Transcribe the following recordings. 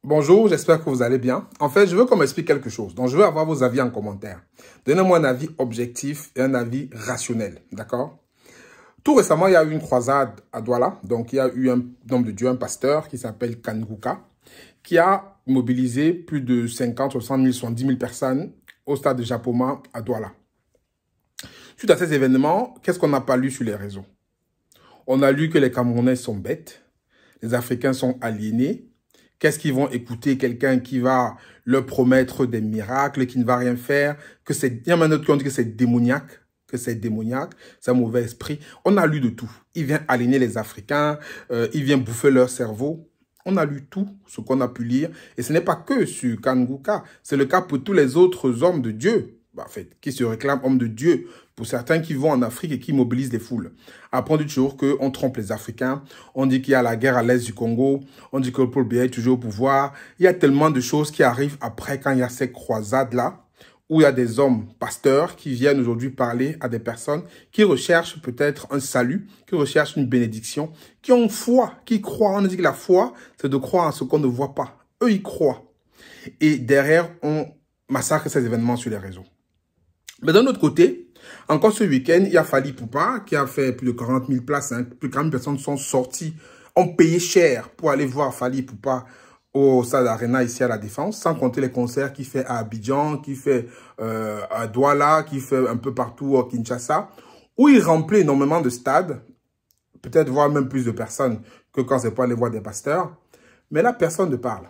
Bonjour, j'espère que vous allez bien. En fait, je veux qu'on m'explique quelque chose. Donc, je veux avoir vos avis en commentaire. Donnez-moi un avis objectif et un avis rationnel. D'accord? Tout récemment, il y a eu une croisade à Douala. Donc, il y a eu un homme de Dieu, un pasteur qui s'appelle Kanguka, qui a mobilisé plus de 50, 60 000, 70 000 personnes au stade de Japoma à Douala. Suite à ces événements, qu'est-ce qu'on n'a pas lu sur les réseaux? On a lu que les Camerounais sont bêtes, les Africains sont aliénés. Qu'est-ce qu'ils vont écouter? Quelqu'un qui va leur promettre des miracles, qui ne va rien faire, il y a même d'autres qui ont dit que c'est démoniaque, c'est un mauvais esprit. On a lu de tout. Il vient aliéner les Africains, il vient bouffer leur cerveau. On a lu tout ce qu'on a pu lire. Et ce n'est pas que sur Kanguka, c'est le cas pour tous les autres hommes de Dieu, en fait, qui se réclament hommes de Dieu. Pour certains qui vont en Afrique et qui mobilisent les foules. Après, on dit toujours qu'on trompe les Africains. On dit qu'il y a la guerre à l'est du Congo. On dit que Paul Biya est toujours au pouvoir. Il y a tellement de choses qui arrivent après quand il y a ces croisades-là, où il y a des hommes pasteurs qui viennent aujourd'hui parler à des personnes qui recherchent peut-être un salut, qui recherchent une bénédiction, qui ont foi, qui croient. On dit que la foi, c'est de croire en ce qu'on ne voit pas. Eux, ils croient. Et derrière, on massacre ces événements sur les réseaux. Mais d'un autre côté, encore ce week-end, il y a Fally Ipupa qui a fait plus de 40 000 places. Hein. Plus de 40 000 personnes sont sorties, ont payé cher pour aller voir Fally Ipupa au Stade Arena ici à La Défense, sans compter les concerts qu'il fait à Abidjan, qu'il fait à Douala, qu'il fait un peu partout au Kinshasa, où il remplit énormément de stades, peut-être voir même plus de personnes que quand c'est pour aller voir des pasteurs. Mais là, personne ne parle.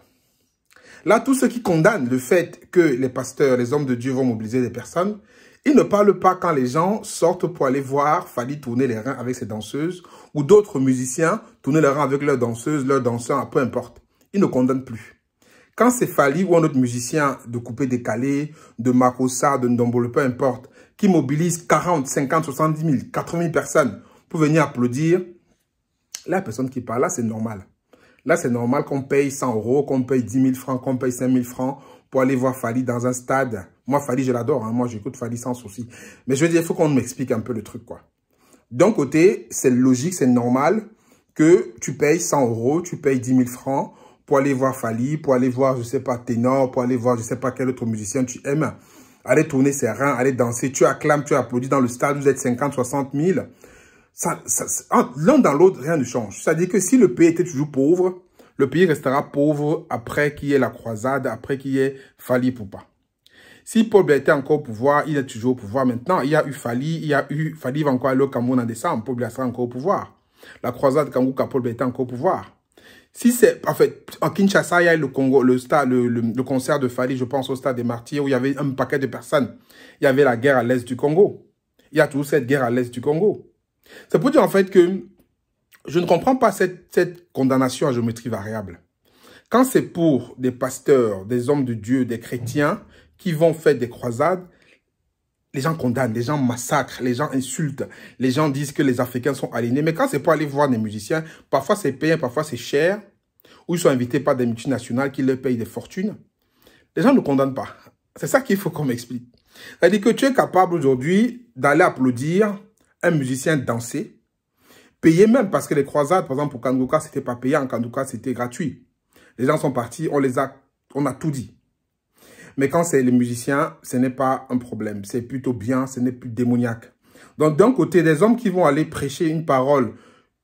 Là, tous ceux qui condamnent le fait que les pasteurs, les hommes de Dieu vont mobiliser des personnes, ils ne parlent pas quand les gens sortent pour aller voir Fally tourner les reins avec ses danseuses ou d'autres musiciens tourner les reins avec leurs danseuses, leurs danseurs, peu importe. Ils ne condamnent plus. Quand c'est Fally ou un autre musicien de Coupé Décalé, de Makossa, de Ndombolo, peu importe, qui mobilise 40, 50, 70 000, 80 000 personnes pour venir applaudir, la personne qui parle là, c'est normal. Là, c'est normal qu'on paye 100 €, qu'on paye 10 000 francs, qu'on paye 5 000 francs pour aller voir Fally dans un stade. Moi, Fally, je l'adore. Hein. Moi, j'écoute Fally sans souci. Mais je veux dire, il faut qu'on m'explique un peu le truc, quoi. D'un côté, c'est logique, c'est normal que tu payes 100 €, tu payes 10 000 francs pour aller voir Fally, pour aller voir, je sais pas, Ténor, pour aller voir, je sais pas, quel autre musicien tu aimes. Aller tourner ses reins, aller danser. Tu acclames, tu applaudis dans le stade, vous êtes 50, 60 000. L'un dans l'autre, rien ne change. C'est-à-dire que si le pays était toujours pauvre, le pays restera pauvre après qu'il y ait la croisade, après qu'il y ait Fally Ipupa. Si Paul Biya était encore au pouvoir, il est toujours au pouvoir maintenant. Il y a eu Fally, Fally va encore aller au Cameroun en décembre, Paul Biya sera encore au pouvoir. La croisade Kanguka, Paul Biya était encore au pouvoir. Si c'est, en fait, en Kinshasa, il y a eu le Congo, le concert de Fally, je pense au stade des Martyrs, où il y avait un paquet de personnes. Il y avait la guerre à l'est du Congo. Il y a toujours cette guerre à l'est du Congo. C'est pour dire en fait que je ne comprends pas cette condamnation à géométrie variable. Quand c'est pour des pasteurs, des hommes de Dieu, des chrétiens qui vont faire des croisades, les gens condamnent, les gens massacrent, les gens insultent, les gens disent que les Africains sont aliénés. Mais quand c'est pour aller voir des musiciens, parfois c'est payant, parfois c'est cher, ou ils sont invités par des multinationales qui leur payent des fortunes, les gens ne condamnent pas. C'est ça qu'il faut qu'on m'explique. C'est-à-dire que tu es capable aujourd'hui d'aller applaudir un musicien danser, payer même, parce que les croisades, par exemple, pour Kanguka, c'était pas payant. Kanguka, c'était gratuit. Les gens sont partis, on a tout dit. Mais quand c'est les musiciens, ce n'est pas un problème. C'est plutôt bien, ce n'est plus démoniaque. Donc, d'un côté, des hommes qui vont aller prêcher une parole,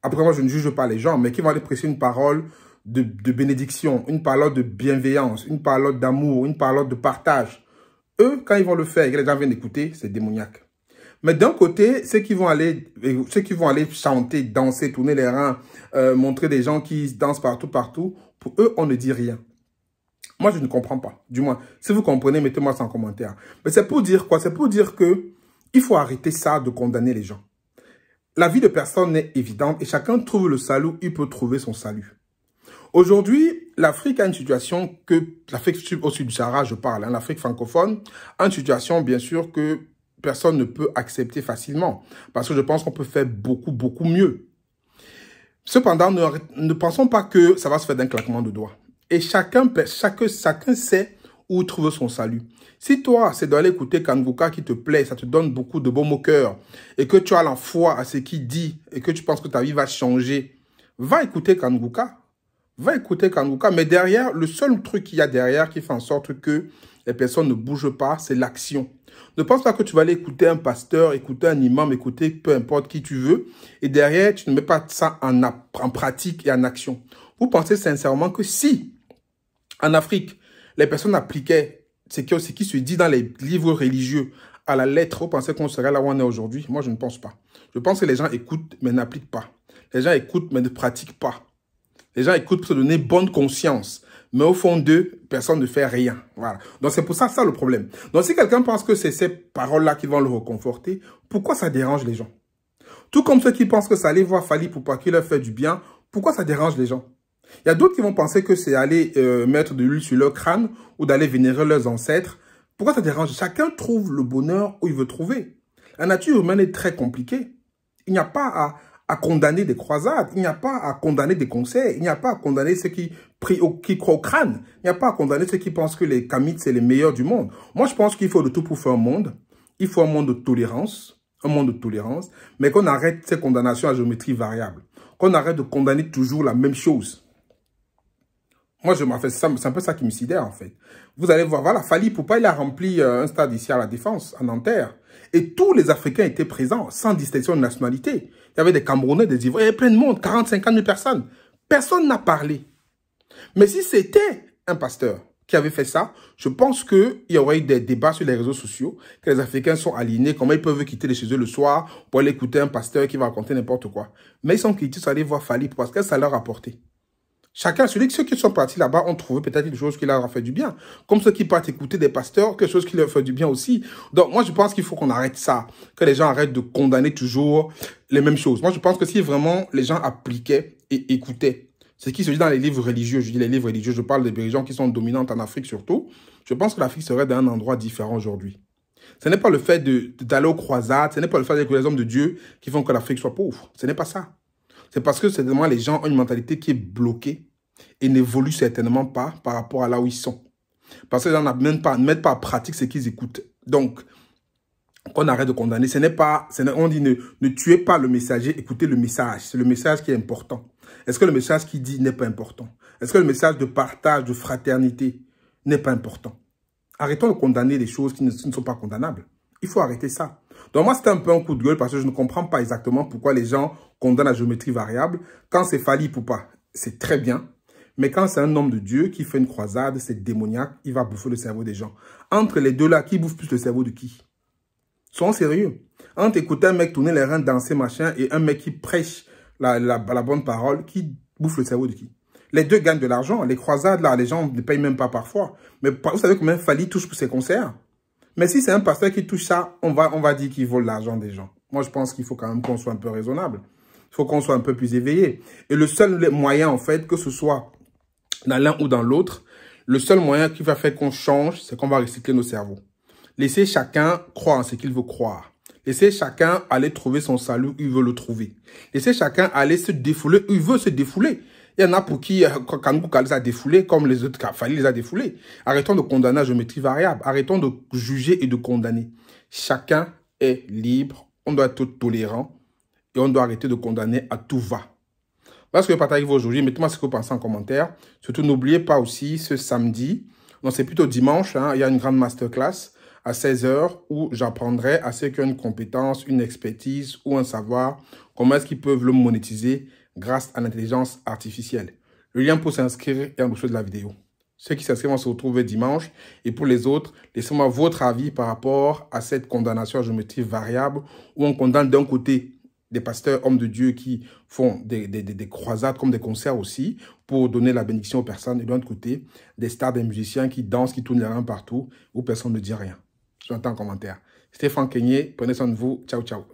après moi, je ne juge pas les gens, mais qui vont aller prêcher une parole de bénédiction, une parole de bienveillance, une parole d'amour, une parole de partage. Eux, quand ils vont le faire et que les gens viennent écouter, c'est démoniaque. Mais d'un côté, ceux qui vont aller chanter, danser, tourner les reins, montrer des gens qui dansent partout, pour eux, on ne dit rien. Moi, je ne comprends pas. Du moins, si vous comprenez, mettez-moi ça en commentaire. Mais c'est pour dire quoi? C'est pour dire que il faut arrêter ça de condamner les gens. La vie de personne est évidente et chacun trouve le salut, il peut trouver son salut. Aujourd'hui, l'Afrique a une situation que, l'Afrique au sud du Sahara, je parle, hein, l'Afrique francophone, a une situation, bien sûr, que personne ne peut accepter facilement. Parce que je pense qu'on peut faire beaucoup, beaucoup mieux. Cependant, ne pensons pas que ça va se faire d'un claquement de doigts. Et chacun sait où trouver son salut. Si toi, c'est d'aller écouter Kanguka qui te plaît, ça te donne beaucoup de baume au cœur, et que tu as la foi à ce qu'il dit, et que tu penses que ta vie va changer, va écouter Kanguka. Va écouter Kangouka. Mais derrière, le seul truc qu'il y a derrière qui fait en sorte que les personnes ne bougent pas, c'est l'action. Ne pense pas que tu vas aller écouter un pasteur, écouter un imam, écouter peu importe qui tu veux. Et derrière, tu ne mets pas ça en pratique et en action. Vous pensez sincèrement que si, en Afrique, les personnes appliquaient ce qui se dit dans les livres religieux à la lettre, vous pensez qu'on serait là où on est aujourd'hui? Moi, je ne pense pas. Je pense que les gens écoutent, mais n'appliquent pas. Les gens écoutent, mais ne pratiquent pas. Les gens écoutent pour se donner bonne conscience. Mais au fond d'eux, personne ne fait rien. Voilà. Donc, c'est pour ça le problème. Donc, si quelqu'un pense que c'est ces paroles-là qui vont le réconforter, pourquoi ça dérange les gens? Tout comme ceux qui pensent que ça allait voir Fally Ipupa qui leur fait du bien, pourquoi ça dérange les gens? Il y a d'autres qui vont penser que c'est aller mettre de l'huile sur leur crâne ou d'aller vénérer leurs ancêtres. Pourquoi ça dérange? Chacun trouve le bonheur où il veut trouver. La nature humaine est très compliquée. Il n'y a pas à condamner des croisades, il n'y a pas à condamner des conseils, il n'y a pas à condamner ceux qui croient au crâne, il n'y a pas à condamner ceux qui pensent que les Kamites, c'est les meilleurs du monde. Moi, je pense qu'il faut de tout pour faire un monde. Il faut un monde de tolérance, mais qu'on arrête ces condamnations à géométrie variable, qu'on arrête de condamner toujours la même chose. Moi, c'est un peu ça qui me sidère, en fait. Vous allez voir, voilà, Fally Ipupa, il a rempli un stade ici à La Défense, à Nanterre. Et tous les Africains étaient présents, sans distinction de nationalité. Il y avait des Camerounais, des Ivoiriens, il y avait plein de monde, 40-50 000 personnes. Personne n'a parlé. Mais si c'était un pasteur qui avait fait ça, je pense qu'il y aurait eu des débats sur les réseaux sociaux, que les Africains sont alignés, comment ils peuvent quitter chez eux le soir pour aller écouter un pasteur qui va raconter n'importe quoi. Mais ils sont quittés, aller voir Fally parce que ça leur a apporté. Chacun, ceux qui sont partis là-bas ont trouvé peut-être des choses qui leur ont fait du bien. Comme ceux qui partent écouter des pasteurs, quelque chose qui leur fait du bien aussi. Donc, moi, je pense qu'il faut qu'on arrête ça. Que les gens arrêtent de condamner toujours les mêmes choses. Moi, je pense que si vraiment les gens appliquaient et écoutaient ce qui se dit dans les livres religieux, je dis les livres religieux, je parle des religions qui sont dominantes en Afrique surtout, je pense que l'Afrique serait dans un endroit différent aujourd'hui. Ce n'est pas le fait d'aller aux croisades, ce n'est pas le fait d'être les hommes de Dieu qui font que l'Afrique soit pauvre. Ce n'est pas ça. C'est parce que certainement les gens ont une mentalité qui est bloquée et n'évoluent certainement pas par rapport à là où ils sont. Parce que les gens ne mettent pas en pratique ce qu'ils écoutent. Donc, qu'on arrête de condamner. On dit ne tuez pas le messager, écoutez le message. C'est le message qui est important. Est-ce que le message qu'il dit n'est pas important? Est-ce que le message de partage, de fraternité n'est pas important? Arrêtons de condamner les choses qui ne sont pas condamnables. Il faut arrêter ça. Donc moi, c'était un peu un coup de gueule parce que je ne comprends pas exactement pourquoi les gens condamnent la géométrie variable. Quand c'est Fally Ipupa, c'est très bien. Mais quand c'est un homme de Dieu qui fait une croisade, c'est démoniaque, il va bouffer le cerveau des gens. Entre les deux là, qui bouffe plus le cerveau de qui? Soyons sérieux. Entre écouter un mec tourner les reins, danser, machin, et un mec qui prêche la bonne parole, qui bouffe le cerveau de qui? Les deux gagnent de l'argent. Les croisades, là, les gens ne payent même pas parfois. Mais vous savez combien Fally touche pour ses concerts? Mais si c'est un pasteur qui touche ça, on va dire qu'il vole l'argent des gens. Moi, je pense qu'il faut quand même qu'on soit un peu raisonnable. Il faut qu'on soit un peu plus éveillé. Et le seul moyen, en fait, que ce soit dans l'un ou dans l'autre, le seul moyen qui va faire qu'on change, c'est qu'on va recycler nos cerveaux. Laissez chacun croire en ce qu'il veut croire. Laissez chacun aller trouver son salut où il veut le trouver. Laissez chacun aller se défouler où il veut se défouler. Il y en a pour qui Kangouka les a défoulés, comme les autres, Fally les a défoulés. Arrêtons de condamner à géométrie variable. Arrêtons de juger et de condamner. Chacun est libre. On doit être tolérant. Et on doit arrêter de condamner à tout va. Voilà ce que je partage avec vous aujourd'hui. Mettez-moi ce que vous pensez en commentaire. Surtout, n'oubliez pas aussi ce samedi, non, c'est plutôt dimanche, hein, il y a une grande masterclass à 16 h où j'apprendrai à ceux qui ont une compétence, une expertise ou un savoir, comment est-ce qu'ils peuvent le monétiser grâce à l'intelligence artificielle. Le lien pour s'inscrire est en dessous de la vidéo. Ceux qui s'inscrivent vont se retrouver dimanche. Et pour les autres, laissez-moi votre avis par rapport à cette condamnation à géométrie variable où on condamne d'un côté des pasteurs, hommes de Dieu qui font des croisades comme des concerts aussi pour donner la bénédiction aux personnes. Et de l'autre côté, des stars, des musiciens qui dansent, qui tournent les reins partout où personne ne dit rien. J'entends en commentaire. C'était Franck Kenyé. Prenez soin de vous. Ciao, ciao.